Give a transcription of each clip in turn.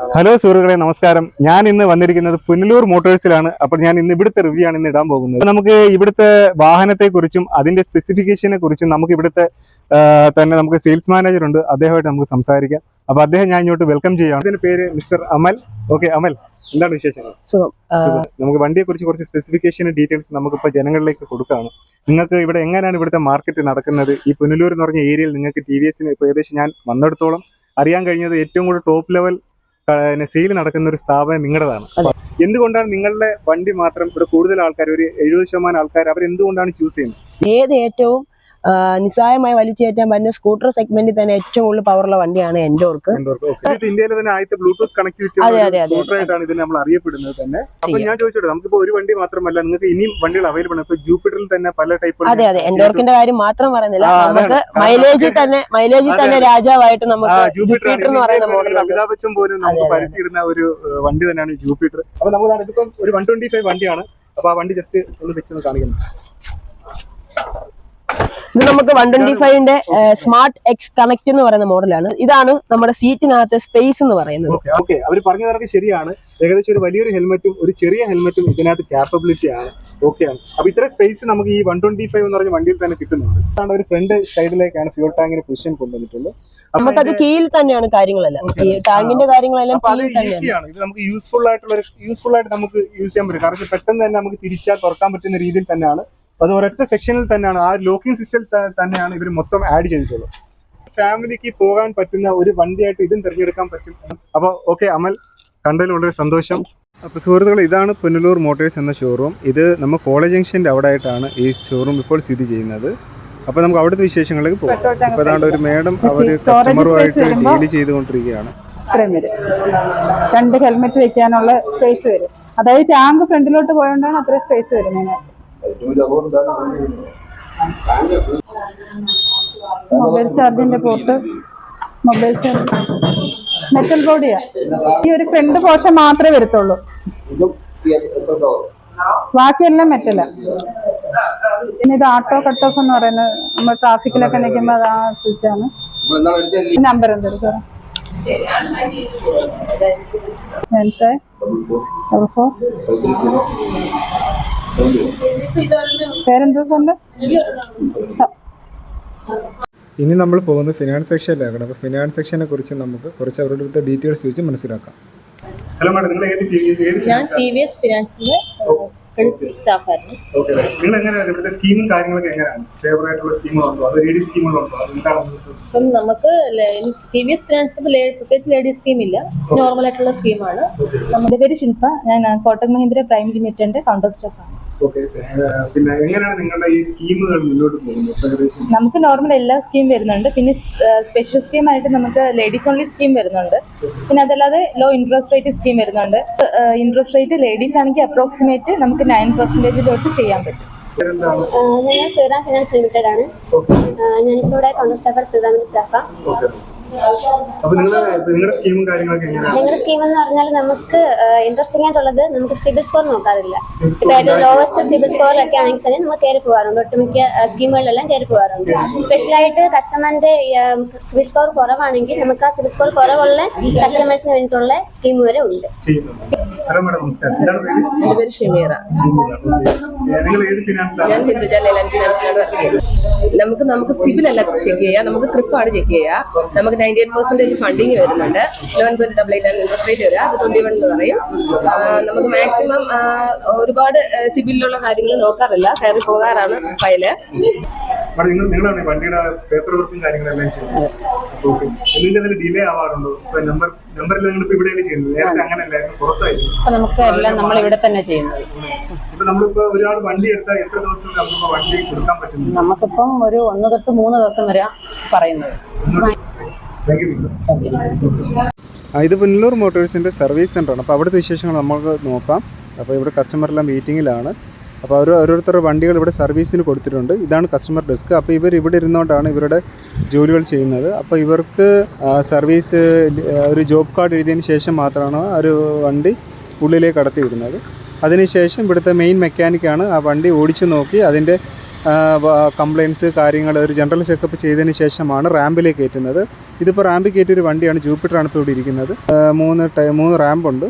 Hello സുഹൃത്തുക്കളെ, നമസ്കാരം. ഞാൻ ഇന്ന് വന്നിരിക്കുന്നത് പുനലൂർ മോട്ടോഴ്സിലാണ്. അപ്പോൾ ഞാൻ ഇന്ന് ഇവിടുത്തെ റിവ്യൂ ആണ് ഇന്ന് ഇടാൻ പോകുന്നത്. നമുക്ക് ഇവിടുത്തെ വാഹനത്തെക്കുറിച്ചും അതിന്റെ സ്പെസിഫിക്കേഷനെ കുറിച്ചും നമുക്ക് ഇവിടുത്തെ തന്നെ നമുക്ക് സെയിൽസ് മാനേജർ ഉണ്ട്, അദ്ദേഹമായിട്ട് നമുക്ക് സംസാരിക്കാം. അപ്പൊ അദ്ദേഹം ഞാൻ ഇങ്ങോട്ട് വെൽക്കം ചെയ്യാം. ഇതിന്റെ പേര് മിസ്റ്റർ അമൽ. ഓക്കെ അമൽ, എന്താണ് വിശേഷങ്ങൾ? നമുക്ക് വണ്ടിയെ കുറിച്ച് കുറച്ച് സ്പെസിഫിക്കേഷൻ ഡീറ്റെയിൽസ് നമുക്കിപ്പോൾ ജനങ്ങളിലേക്ക് കൊടുക്കുകയാണ്. നിങ്ങൾക്ക് ഇവിടെ എങ്ങനെയാണ് ഇവിടുത്തെ മാർക്കറ്റ് നടക്കുന്നത്? ഈ പുനലൂർ എന്ന് പറഞ്ഞ ഏരിയയിൽ നിങ്ങൾക്ക് ടി വി എസിന് ഇപ്പോൾ ഏകദേശം ഞാൻ വന്നിടത്തോളം അറിയാൻ കഴിഞ്ഞത് ഏറ്റവും കൂടുതൽ ടോപ്പ് ലെവൽ സെയിൽ നടക്കുന്ന ഒരു സ്ഥാപനം നിങ്ങളുടേതാണ്. എന്തുകൊണ്ടാണ് നിങ്ങളുടെ വണ്ടി മാത്രം ഇവിടെ കൂടുതൽ ആൾക്കാർ, ഒരു 70% ആൾക്കാർ, അവർ എന്തുകൊണ്ടാണ് ചൂസ് ചെയ്യുന്നത്? ഏറ്റവും നിസ്സായമായി വലിച്ചേറ്റാൻ പറ്റുന്ന സ്കൂട്ടർ സെഗ്മെന്റിൽ തന്നെ ഏറ്റവും കൂടുതൽ പവറുള്ള വണ്ടിയാണ് എൻഡോർക്ക്. ഇന്ത്യയിലെ തന്നെ ആദ്യത്തെ ബ്ലൂടൂത്ത് കണക്ടിവിറ്റി സ്കൂട്ടറായിട്ടാണ് ഇതിനെ നമ്മൾ അറിയപ്പെടുന്നത് തന്നെ. അപ്പൊ ഞാൻ ചോദിച്ചോട്ടെ, നമുക്കിപ്പോ ഒരു വണ്ടി മാത്രമല്ല, നിങ്ങൾക്ക് ഇനിയും വണ്ടികൾ അവൈലബിൾ ആണ്. ഇപ്പൊ ജൂപ്പിറ്ററിൽ തന്നെ പല ടൈപ്പ്. അതെ, എൻഡോർക്കിന്റെ കാര്യം മാത്രം പറയുന്നില്ല, നമുക്ക് മൈലേജിൽ തന്നെ രാജാവായിട്ട് നമുക്ക് ജൂപ്പിറ്റർ എന്ന് പറയുന്ന മോഡൽ. അമിതാഭ് ബച്ചൻ പോലും നമുക്ക് പരസ്യമിടുന്ന ഒരു വണ്ടി തന്നെയാണ് ജൂപ്പിറ്റർ. അപ്പൊ നമുക്ക് ഇതിപ്പം ഒരു 125 വണ്ടിയാണ്. അപ്പൊ ആ വണ്ടി ജസ്റ്റ് ഒന്ന് വെച്ച് കാണിക്കുന്നു. ഇത് നമുക്ക് 125ന്റെ സ്മാർട്ട് എക്സ് കണക്ട് എന്ന് പറയുന്ന മോഡലാണ്. ഇതാണ് നമ്മുടെ സീറ്റിനകത്ത് സ്പേസ് എന്ന് പറയുന്നത്. ഓക്കെ, അവർ പറഞ്ഞതൊക്കെ ശരിയാണ്. ഏകദേശം ഒരു വലിയൊരു ഹെൽമെറ്റും ഒരു ചെറിയ ഹെൽമെറ്റും ഇതിനകത്ത് ക്യാപ്പബിലിറ്റി ആണ്. ഓക്കെയാണ്. അപ്പൊ ഇത്ര സ്പേസ് നമുക്ക് ഈ 125 എന്ന് പറഞ്ഞ വണ്ടിയിൽ തന്നെ കിട്ടുന്നുണ്ട്. അതാണ് ഒരു ഫ്രണ്ട് സൈഡിലേക്കാണ് ഫ്യൂൾ ടാങ്കിന് പൊസിഷൻ കൊണ്ടുവന്നിട്ടുള്ളത്. നമുക്കത് കീഴിൽ തന്നെയാണ് കാര്യങ്ങളെല്ലാം, ഈ ടാങ്കിന്റെ കാര്യങ്ങളെല്ലാം കീഴിൽ തന്നെയാണ്. ഇത് നമുക്ക് യൂസ്ഫുൾ ആയിട്ട് നമുക്ക് യൂസ് ചെയ്യാൻ പറ്റും. കാരണം പെട്ടെന്ന് തന്നെ നമുക്ക് തിരിച്ചാൽ തുറക്കാൻ പറ്റുന്ന രീതിയിൽ തന്നെയാണ്. അത് ഒരൊറ്റ സെക്ഷനിൽ തന്നെയാണ്, ആ ലോക്കിംഗ് സിസ്റ്റം തന്നെയാണ് ഇവർ മൊത്തം ആഡ് ചെയ്തിട്ടുള്ളത്. ഫാമിലിക്ക് പോകാൻ പറ്റുന്ന ഒരു വണ്ടിയായിട്ട് ഇതും തിരഞ്ഞെടുക്കാൻ പറ്റും. അപ്പോൾ ഓക്കെ അമൽ, കണ്ടതിൽ വളരെ സന്തോഷം. അപ്പോൾ സുഹൃത്തുക്കളെ, ഇതാണ് പുനലൂർ മോട്ടോഴ്സ് എന്ന ഷോറൂം. ഇത് നമ്മൾ കോളേജ് ജംഗ്ഷൻ്റെ അവിടെ ആയിട്ടാണ് ഈ ഷോറൂം ഇപ്പോൾ സ്ഥിതി ചെയ്യുന്നത്. അപ്പോൾ നമുക്ക് അവിടുത്തെ വിശേഷങ്ങളിലേക്ക് പോകാം. ഇപ്പോൾ അതാണ്ട് ഒരു മേഡം അവർ കസ്റ്റമറുമായിട്ട് ഡീൽ ചെയ്തുകൊണ്ടിരിക്കുകയാണ്. 2 ഹെൽമെറ്റ് വെക്കാനുള്ള സ്പേസ് വരും. അതായത് ടാങ്ക് ഫ്രണ്ടിലോട്ട് പോയോണ്ടാണ് അത്ര സ്പേസ് വരുന്നത്. മൊബൈൽ ചാർജിന്റെ പോർട്ട്, മൊബൈൽ ചാർജ് മെറ്റൽ ബോഡിയാ. ഈ ഒരു ഫ്രണ്ട് പോർഷൻ മാത്രമേ വരത്തുള്ളൂ, ബാക്കിയെല്ലാം മെറ്റലാ. പിന്നെ ഇത് ഓട്ടോ കട്ട് ഓഫ് എന്ന് പറയുന്നത്, നമ്മൾ ട്രാഫിക്കിലൊക്കെ നിൽക്കുമ്പോൾ അത് ആ സ്വിച്ചാണ്. നമ്പർ എന്തൊരു സാർ? ഇനി നമ്മൾ പോകുന്നത് ഫിനാൻസ് സെക്ഷനിലേക്കാണ്. അപ്പോൾ ഫിനാൻസ് സെക്ഷനെ കുറിച്ച് നമുക്ക് കുറച്ച് അവരുടെ ഡീറ്റെയിൽസ് വെച്ച് മനസ്സിലാക്കാം. ഹലോ മാഡം, നിങ്ങൾ ഞാൻ TVS ഫിനാൻസിലെ സ്റ്റാഫായിരുന്നു. നിങ്ങൾ എങ്ങനെയാണ് ഇവിടുത്തെ സ്കീമും കാര്യങ്ങളൊക്കെ എങ്ങനെയാണ്? ഫേവർ ആയിട്ടുള്ള സ്കീമുകളുണ്ടോ, അത് ലേഡി സ്കീമുകളുണ്ടോ? അപ്പം നമുക്ക് TVS ഫിനാൻസിൽ പ്രത്യേകിച്ച് ലേഡി സ്കീമില്ല, നോർമൽ ആയിട്ടുള്ള സ്കീമാണ്. നമ്മുടെ പേര് ശില്പ, ഞാൻ കോട്ടക് മഹീന്ദ്ര പ്രൈം ലിമിറ്റഡിന്റെ കൗണ്ടർ സ്റ്റാഫാണ്. പിന്നെ എങ്ങനെയാണ് നിങ്ങളുടെ ഈ സ്കീമുകൾ മുന്നോട്ട് പോകുന്നത്? നമുക്ക് നോർമൽ എല്ലാ സ്കീം വരുന്നുണ്ട്, പിന്നെ സ്പെഷ്യൽ സ്കീം ആയിട്ട് നമുക്ക് ലേഡീസ് ഓൺലി സ്കീം വരുന്നുണ്ട്. പിന്നെ അതല്ലാതെ ലോ ഇൻട്രസ്റ്റ് റേറ്റ് സ്കീം വരുന്നുണ്ട്. ഇൻട്രസ്റ്റ് റേറ്റ് ലേഡീസ് ആണെങ്കിൽ അപ്രോക്സിമേറ്റ് നമുക്ക് 9% ചെയ്യാൻ പറ്റും. ഞാൻ ശ്രീറാം ഫിനാൻസ് ലിമിറ്റഡ് ആണ്. ഞാനിപ്പോൾ ഇവിടെ കൗണ്ടർ സ്റ്റാഫർ ശ്രീറാമിന്റെ സ്റ്റാഫാണ്. നിങ്ങളുടെ സ്കീം എന്ന് പറഞ്ഞാൽ നമുക്ക് ഇൻട്രസ്റ്റിംഗ് ആയിട്ടുള്ളത്, നമുക്ക് സിബിൽ സ്കോർ നോക്കാറില്ല. ഇപ്പൊ ലോവസ്റ്റ് സിബിൽ സ്കോറിലൊക്കെ ആണെങ്കിൽ തന്നെ നമുക്ക് കയറി പോകാറുണ്ട്. ഒട്ടുമിക്ക സ്കീമുകളിലെല്ലാം കയറി പോകാറുണ്ട്. സ്പെഷ്യലായിട്ട് കസ്റ്റമറിന്റെ സിബിൽ സ്കോർ കുറവാണെങ്കിൽ നമുക്ക് ആ സിബിൽ സ്കോർ കുറവുള്ള കസ്റ്റമേഴ്സിന് വേണ്ടിയിട്ടുള്ള സ്കീം വരെ ഉണ്ട്. എന്റെ പേര് ഷമീറ. ഞാൻ ഹിന്ദുജ ലൈലാൻഡ് ഫിനാൻസിലാണ്. നമുക്ക് സിബിൽ അല്ല ചെക്ക് ചെയ്യാം, നമുക്ക് ക്രിഫാണ് ചെക്ക് ചെയ്യാം. നമുക്ക് 98% ഫണ്ടിങ് വരുന്നുണ്ട്. 11.88 ഇൻട്രസ്റ്റ് റേറ്റ് വരിക, അത് 21 എന്ന് പറയും. നമുക്ക് മാക്സിമം ഒരുപാട് സിബിലുള്ള കാര്യങ്ങൾ നോക്കാറില്ല, കയറി പോകാറാണ് ഫയല്. പേപ്പർ വർക്കും കാര്യങ്ങളെല്ലാം ഡിലേ ആവാറുണ്ടോ? നമുക്ക് എല്ലാം നമ്മൾ ഇവിടെ തന്നെ ചെയ്യുന്നത്. നമുക്കിപ്പം ഒരു 1 തൊട്ട് 3 ദിവസം വരെ പറയുന്നത്. ഇത് പുനലൂർ മോട്ടോഴ്സിൻ്റെ സർവീസ് സെൻ്ററാണ്. അപ്പോൾ അവിടുത്തെ വിശേഷങ്ങൾ നമുക്ക് നോക്കാം. അപ്പോൾ ഇവിടെ കസ്റ്റമറെല്ലാം മീറ്റിങ്ങിലാണ്. അപ്പോൾ ഓരോരുത്തരുടെ വണ്ടികൾ ഇവിടെ സർവീസിന് കൊടുത്തിട്ടുണ്ട്. ഇതാണ് കസ്റ്റമർ ഡെസ്ക്. അപ്പോൾ ഇവർ ഇവിടെ ഇരുന്നുകൊണ്ടാണ് ഇവരുടെ ജോലികൾ ചെയ്യുന്നത്. അപ്പോൾ ഇവർക്ക് സർവീസ് ഒരു ജോബ് കാർഡ് എഴുതിയതിന് ശേഷം മാത്രമാണ് ഒരു വണ്ടി ഉള്ളിലേക്ക് കടത്തി വിടുന്നത്. അതിനുശേഷം ഇവിടുത്തെ മെയിൻ മെക്കാനിക്കാണ് ആ വണ്ടി ഓടിച്ചു നോക്കി അതിൻ്റെ കംപ്ലയിൻസ് കാര്യങ്ങൾ ഒരു ജനറൽ ചെക്കപ്പ് ചെയ്തതിന് ശേഷമാണ് റാമ്പിലേക്ക് കയറ്റുന്നത്. ഇതിപ്പോൾ റാമ്പിൽ കയറ്റിയൊരു വണ്ടിയാണ്, ജൂപ്പിറ്ററാണ് ഇപ്പോൾ ഇവിടെ ഇരിക്കുന്നത്. 3 റാമ്പുണ്ട്.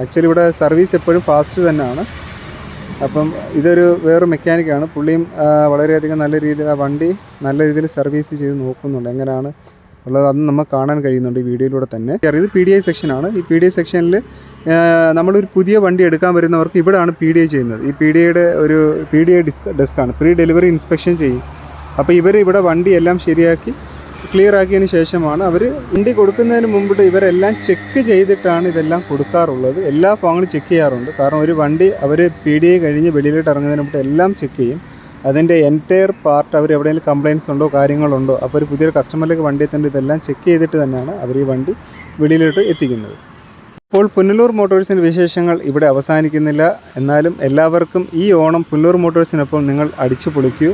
ആക്ച്വലി ഇവിടെ സർവീസ് എപ്പോഴും ഫാസ്റ്റ് തന്നെയാണ്. അപ്പം ഇതൊരു വേറെ മെക്കാനിക്കാണ്, പുള്ളിയും വളരെയധികം നല്ല രീതിയിൽ ആ വണ്ടി നല്ല രീതിയിൽ സർവീസ് ചെയ്ത് നോക്കുന്നുണ്ട്. എങ്ങനെയാണ് ഉള്ളത് അത് നമുക്ക് കാണാൻ കഴിയുന്നുണ്ട് ഈ വീഡിയോയിലൂടെ തന്നെ. ഇത് PDI സെക്ഷനാണ്. ഈ PDI സെക്ഷനിൽ നമ്മളൊരു പുതിയ വണ്ടി എടുക്കാൻ വരുന്നവർക്ക് ഇവിടെയാണ് PDI ചെയ്യുന്നത്. ഈ PDIയുടെ ഒരു PDI ഡെസ്ക്കാണ്, പ്രീ ഡെലിവറി ഇൻസ്പെക്ഷൻ ചെയ്യും. അപ്പോൾ ഇവർ ഇവിടെ വണ്ടി എല്ലാം ശരിയാക്കി ക്ലിയർ ആക്കിയതിന് ശേഷമാണ് അവർ വണ്ടി കൊടുക്കുന്നതിന് മുമ്പിട്ട് ഇവരെല്ലാം ചെക്ക് ചെയ്തിട്ടാണ് ഇതെല്ലാം കൊടുക്കാറുള്ളത്. എല്ലാ ഭാഗങ്ങളും ചെക്ക് ചെയ്യാറുണ്ട്. കാരണം ഒരു വണ്ടി അവർ PDI കഴിഞ്ഞ് വെളിയിലോട്ട് ഇറങ്ങുന്നതിന് മുമ്പ് എല്ലാം ചെക്ക് ചെയ്യും. അതിൻ്റെ എൻറ്റയർ പാർട്ട് അവർ എവിടെയെങ്കിലും കംപ്ലയിൻസ് ഉണ്ടോ കാര്യങ്ങളുണ്ടോ, അപ്പോൾ ഒരു പുതിയൊരു കസ്റ്റമറിലേക്ക് വണ്ടി എത്തേണ്ടത് ഇതെല്ലാം ചെക്ക് ചെയ്തിട്ട് തന്നെയാണ് അവർ ഈ വണ്ടി വെളിയിലോട്ട് എത്തിക്കുന്നത്. ഇപ്പോൾ പുനലൂർ മോട്ടോഴ്സിൻ്റെ വിശേഷങ്ങൾ ഇവിടെ അവസാനിക്കുന്നില്ല. എന്നാലും എല്ലാവർക്കും ഈ ഓണം പുനലൂർ മോട്ടോഴ്സിനൊപ്പം നിങ്ങൾ അടിച്ചു പൊളിക്കൂ.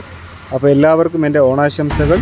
അപ്പോൾ എല്ലാവർക്കും എൻ്റെ ഓണാശംസകൾ.